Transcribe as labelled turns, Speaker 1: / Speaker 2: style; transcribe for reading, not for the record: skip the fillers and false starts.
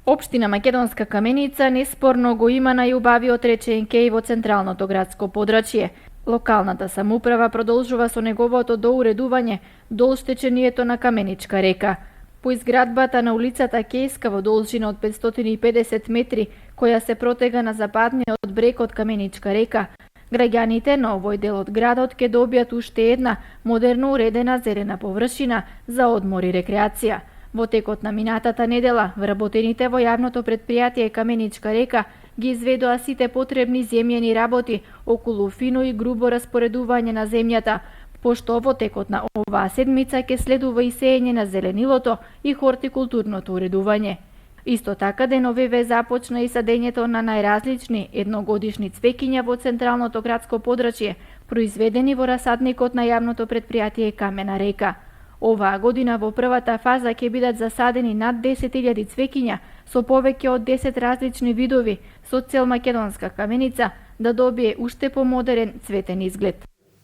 Speaker 1: Општина Македонска Каменица неспорно го има најубавиот речен кеј во централното градско подрачје. Локалната самоуправа продолжува со неговото доуредување долж течението на Каменичка река. По изградбата на улицата Кејска во должина од 550 метри, која се протега на западниот брег од Каменичка река, граѓаните на овој дел од градот ќе добијат уште една модерно уредена зелена површина за одмор и рекреација. Во текот на минатата недела, вработените во јавното предпријатие Каменичка река ги изведоа сите потребни земјени работи околу фино и грубо распоредување на земјата, пошто во текот на оваа седмица ќе следува и сеење на зеленилото и хортикултурното уредување. Исто така деновиве започна и садењето на најразлични едногодишни цвеќиња во централното градско подрачје, произведени во расадникот на јавното предпријатие Камена река. Оваа година во првата фаза ќе бидат засадени над 10.000 цвеќиња со повеќе од 10 различни видови, со цел Македонска Каменица да добие уште помодерен цветен изглед.